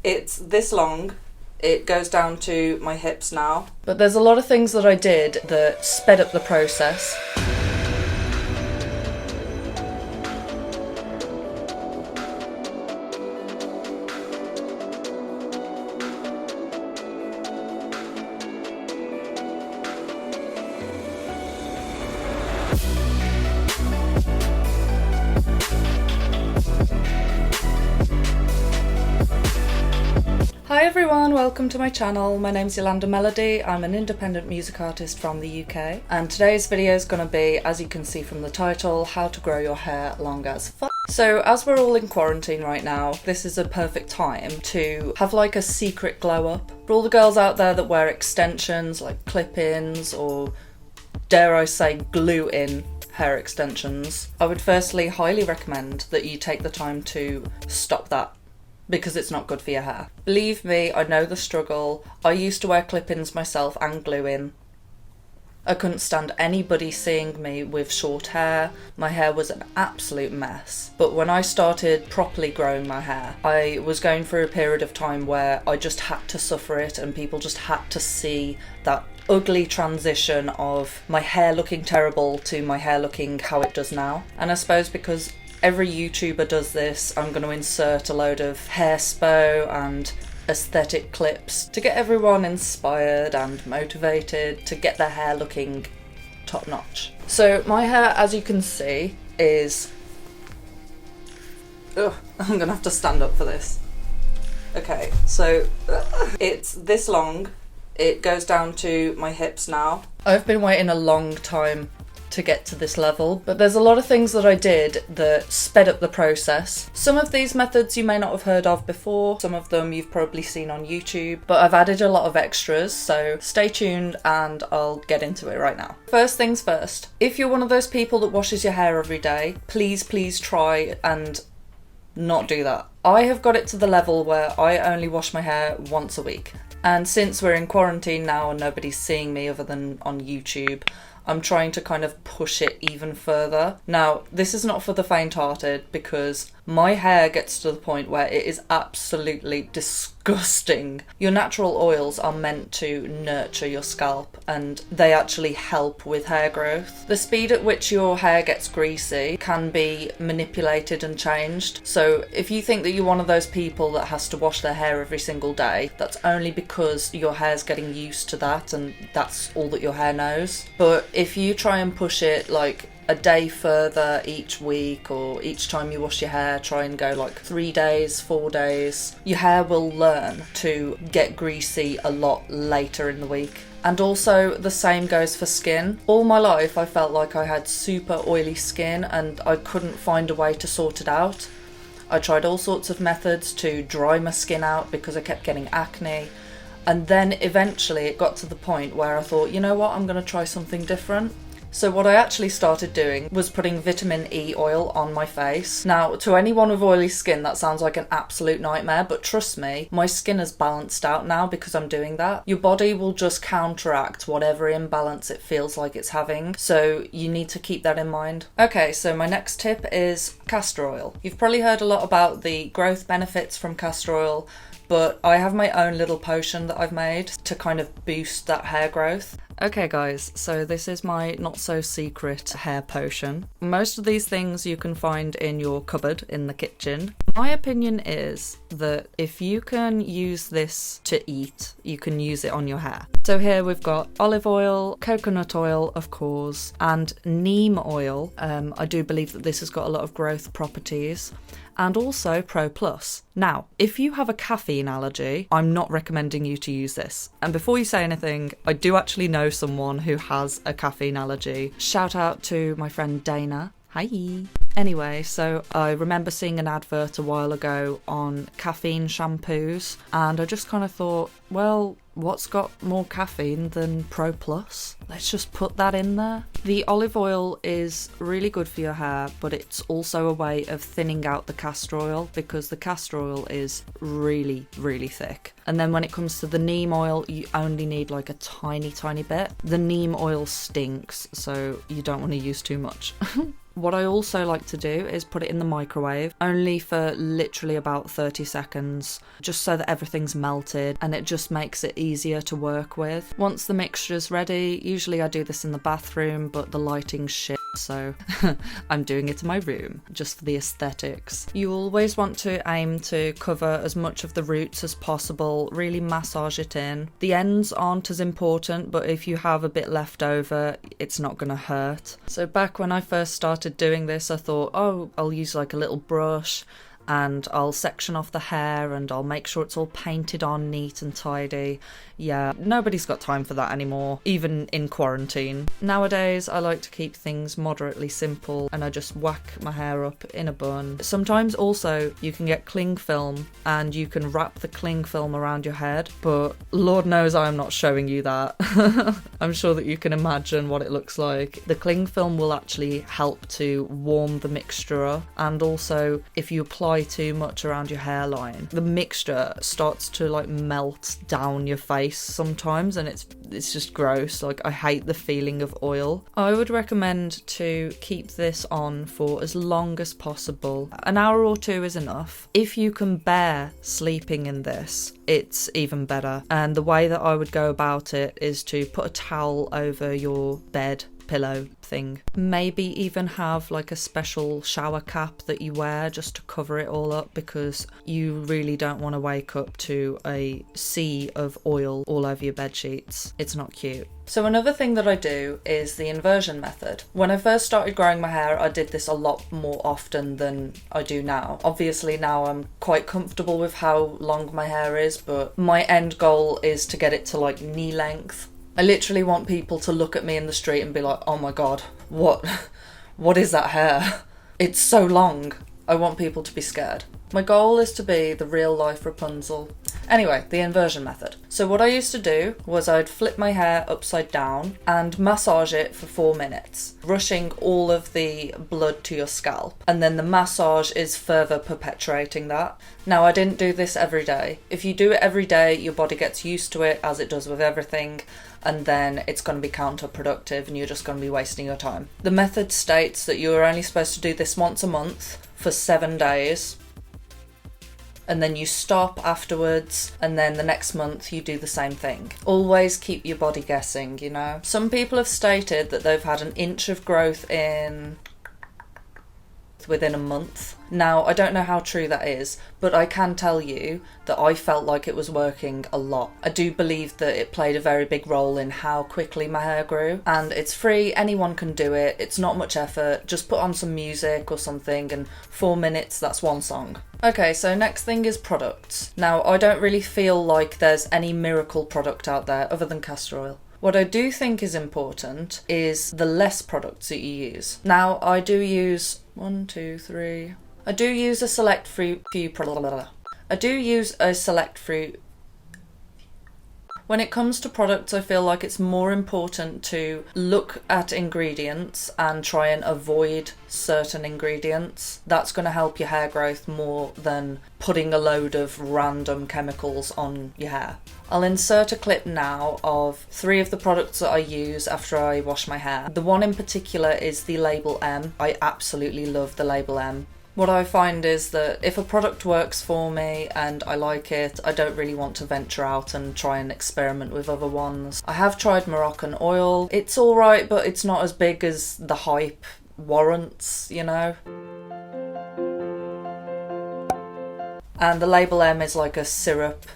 It's this long. It goes down to my hips now. But there's a lot of things that I did that sped up the process. Hi everyone, welcome to my channel. My name's Yolanda Melody. I'm an independent music artist from the UK, and today's video is going to be, as you can see from the title, how to grow your hair long as fuck. So as we're all in quarantine right now, this is a perfect time to have like a secret glow up. For all the girls out there that wear extensions like clip-ins or, dare I say, glue-in hair extensions, I would firstly highly recommend that you take the time to stop that, because it's not good for your hair. Believe me, I know the struggle. I used to wear clip-ins myself and glue-in. I couldn't stand anybody seeing me with short hair. My hair was an absolute mess. But when I started properly growing my hair, I was going through a period of time where I just had to suffer it, and people just had to see that ugly transition of my hair looking terrible to my hair looking how it does now. And I suppose because every YouTuber does this, I'm going to insert a load of hairspo and aesthetic clips to get everyone inspired and motivated to get their hair looking top notch. So my hair, as you can see, is... Ugh, I'm going to have to stand up for this. Okay, so it's this long. It goes down to my hips now. I've been waiting a long time to get to this level, but there's a lot of things that I did that sped up the process. Some of these methods you may not have heard of before, some of them you've probably seen on YouTube, but I've added a lot of extras, so stay tuned and I'll get into it right now. First things first, if you're one of those people that washes your hair every day, please try and not do that. I have got it to the level where I only wash my hair once a week, and since we're in quarantine now and nobody's seeing me other than on YouTube, I'm trying to kind of push it even further. Now, this is not for the faint-hearted, because my hair gets to the point where it is absolutely disgusting. Your natural oils are meant to nurture your scalp, and they actually help with hair growth. The speed at which your hair gets greasy can be manipulated and changed. So if you think that you're one of those people that has to wash their hair every single day, that's only because your hair's getting used to that and that's all that your hair knows. But if you try and push it like a day further each week, or each time you wash your hair, try and go like 3 days, 4 days, your hair will learn to get greasy a lot later in the week. And also the same goes for skin. All my life I felt like I had super oily skin and I couldn't find a way to sort it out. I tried all sorts of methods to dry my skin out because I kept getting acne. And then eventually it got to the point where I thought, you know what, I'm going to try something different. So what I actually started doing was putting vitamin E oil on my face. Now, to anyone with oily skin, that sounds like an absolute nightmare, but trust me, my skin is balanced out now because I'm doing that. Your body will just counteract whatever imbalance it feels like it's having, so you need to keep that in mind. Okay, so my next tip is castor oil. You've probably heard a lot about the growth benefits from castor oil, but I have my own little potion that I've made to kind of boost that hair growth. Okay guys, so this is my not so secret hair potion. Most of these things you can find in your cupboard in the kitchen. My opinion is that if you can use this to eat, you can use it on your hair. So here we've got olive oil, coconut oil of course, and neem oil. I do believe that this has got a lot of growth properties. And also Pro Plus. Now, if you have a caffeine allergy, I'm not recommending you to use this. And before you say anything, I do actually know someone who has a caffeine allergy. Shout out to my friend Dana. Hi. Anyway, so I remember seeing an advert a while ago on caffeine shampoos, and I just kind of thought, well, what's got more caffeine than Pro Plus? Let's just put that in there. The olive oil is really good for your hair, but it's also a way of thinning out the castor oil because the castor oil is really, really thick. And then when it comes to the neem oil, you only need like a tiny bit. The neem oil stinks, so you don't want to use too much. What I also like to do is put it in the microwave, only for literally about 30 seconds, just so that everything's melted and it just makes it easier to work with. Once the mixture's ready, usually I do this in the bathroom, but the lighting's shit, so I'm doing it in my room, just for the aesthetics. You always want to aim to cover as much of the roots as possible, really massage it in. The ends aren't as important, but if you have a bit left over, it's not gonna hurt. So back when I first started doing this, I thought, oh, I'll use like a little brush and I'll section off the hair and I'll make sure it's all painted on neat and tidy. Yeah, nobody's got time for that anymore, even in quarantine. Nowadays, I like to keep things moderately simple and I just whack my hair up in a bun. Sometimes also you can get cling film and you can wrap the cling film around your head, but Lord knows I'm not showing you that. I'm sure that you can imagine what it looks like. The cling film will actually help to warm the mixture up, and also if you apply too much around your hairline, the mixture starts to like melt down your face sometimes, and it's just gross. Like, I hate the feeling of oil. I would recommend to keep this on for as long as possible. An hour or two is enough. If you can bear sleeping in this, it's even better. And the way that I would go about it is to put a towel over your bed pillow thing. Maybe even have like a special shower cap that you wear just to cover it all up, because you really don't want to wake up to a sea of oil all over your bed sheets. It's not cute. So another thing that I do is the inversion method. When I first started growing my hair, I did this a lot more often than I do now. Obviously now I'm quite comfortable with how long my hair is, but my end goal is to get it to like knee length. I literally want people to look at me in the street and be like, oh my god, what is that hair? It's so long. I want people to be scared. My goal is to be the real life Rapunzel. Anyway, the inversion method. So what I used to do was I'd flip my hair upside down and massage it for 4 minutes, rushing all of the blood to your scalp. And then the massage is further perpetuating that. Now, I didn't do this every day. If you do it every day, your body gets used to it, as it does with everything, and then it's going to be counterproductive and you're just going to be wasting your time. The method states that you are only supposed to do this once a month for 7 days. And then you stop afterwards, and then the next month you do the same thing. Always keep your body guessing, you know. Some people have stated that they've had an inch of growth within a month. Now, I don't know how true that is, but I can tell you that I felt like it was working a lot. I do believe that it played a very big role in how quickly my hair grew, and it's free, anyone can do it, it's not much effort, just put on some music or something, and 4 minutes, that's one song. Okay, so next thing is products. Now, I don't really feel like there's any miracle product out there other than castor oil. What I do think is important is the less products that you use. Now, I do use I do use a select few. When it comes to products, I feel like it's more important to look at ingredients and try and avoid certain ingredients. That's going to help your hair growth more than putting a load of random chemicals on your hair. I'll insert a clip now of 3 of the products that I use after I wash my hair. The one in particular is the Label M. I absolutely love the Label M. What I find is that if a product works for me and I like it, I don't really want to venture out and try and experiment with other ones. I have tried Moroccan oil. It's alright, but it's not as big as the hype warrants, you know? And the Label M is like a syrup?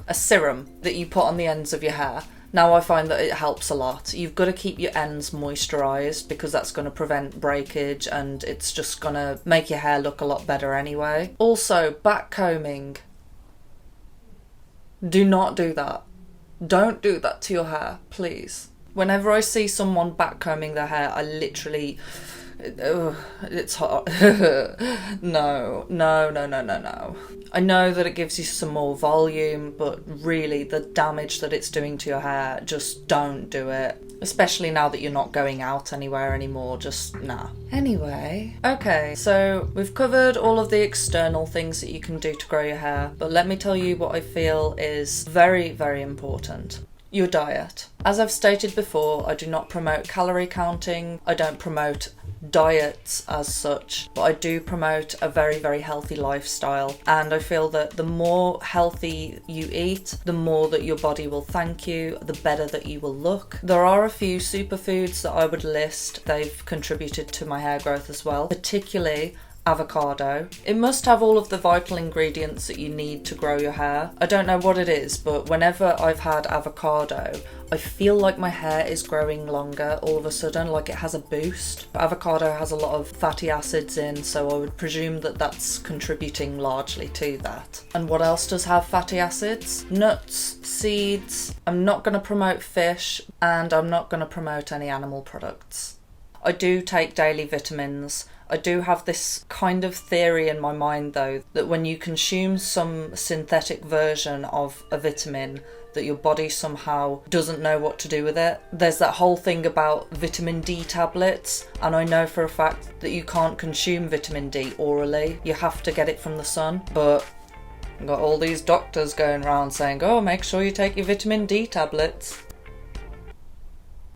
A serum that you put on the ends of your hair. Now, I find that it helps a lot. You've got to keep your ends moisturised because that's going to prevent breakage and it's just going to make your hair look a lot better anyway. Also, back combing. Do not do that. Don't do that to your hair, please. Whenever I see someone back combing their hair, I literally... it's hot. No. I know that it gives you some more volume, but really the damage that it's doing to your hair, just don't do it. Especially now that you're not going out anywhere anymore, just nah. Anyway, okay, so we've covered all of the external things that you can do to grow your hair, but let me tell you what I feel is very, very important. Your diet. As I've stated before, I do not promote calorie counting. I don't promote diets as such, but I do promote a very, very healthy lifestyle. And I feel that the more healthy you eat, the more that your body will thank you, the better that you will look. There are a few superfoods that I would list. They've contributed to my hair growth as well, particularly avocado. It must have all of the vital ingredients that you need to grow your hair. I don't know what it is, but whenever I've had avocado, I feel like my hair is growing longer all of a sudden, like it has a boost. But avocado has a lot of fatty acids in, so I would presume that that's contributing largely to that. And what else does have fatty acids? Nuts, seeds. I'm not going to promote fish, and I'm not going to promote any animal products. I do take daily vitamins. I do have this kind of theory in my mind though, that when you consume some synthetic version of a vitamin, that your body somehow doesn't know what to do with it. There's that whole thing about vitamin D tablets, and I know for a fact that you can't consume vitamin D orally. You have to get it from the sun, but I've got all these doctors going around saying, oh, make sure you take your vitamin D tablets.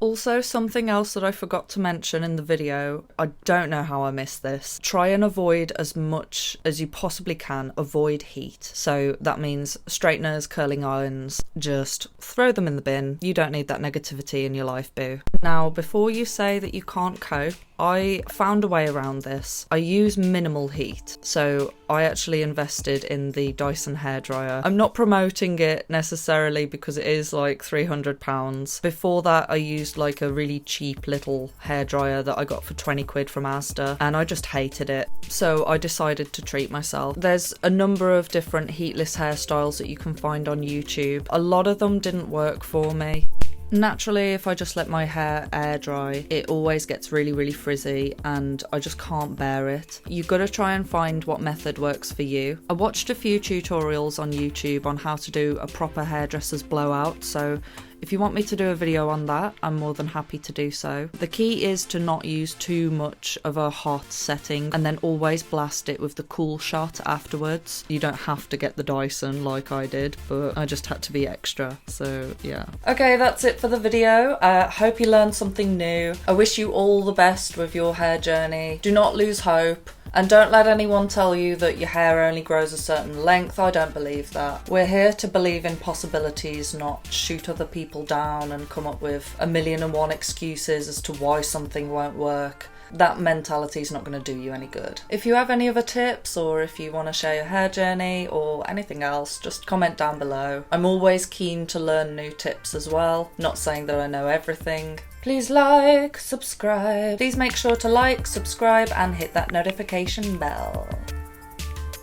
Also, something else that I forgot to mention in the video, I don't know how I missed this. Try and avoid as much as you possibly can, avoid heat. So that means straighteners, curling irons, just throw them in the bin. You don't need that negativity in your life, boo. Now, before you say that you can't cope, I found a way around this. I use minimal heat, so I actually invested in the Dyson hairdryer. I'm not promoting it necessarily because it is like £300. Before that, I used like a really cheap little hairdryer that I got for 20 quid from Asda, and I just hated it. So I decided to treat myself. There's a number of different heatless hairstyles that you can find on YouTube. A lot of them didn't work for me. Naturally, if I just let my hair air dry, it always gets really, really frizzy and I just can't bear it. You've got to try and find what method works for you. I watched a few tutorials on YouTube on how to do a proper hairdresser's blowout, so if you want me to do a video on that, I'm more than happy to do so. The key is to not use too much of a hot setting and then always blast it with the cool shot afterwards. You don't have to get the Dyson like I did, but I just had to be extra, so yeah. Okay, that's it for the video. Hope you learned something new. I wish you all the best with your hair journey. Do not lose hope. And don't let anyone tell you that your hair only grows a certain length. I don't believe that. We're here to believe in possibilities, not shoot other people down and come up with 1,000,001 excuses as to why something won't work. That mentality is not going to do you any good. If you have any other tips, or if you want to share your hair journey or anything else, just comment down below. I'm always keen to learn new tips as well. Not saying that I know everything. Please like, subscribe. Please make sure to like, subscribe and hit that notification bell.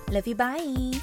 Love you, bye.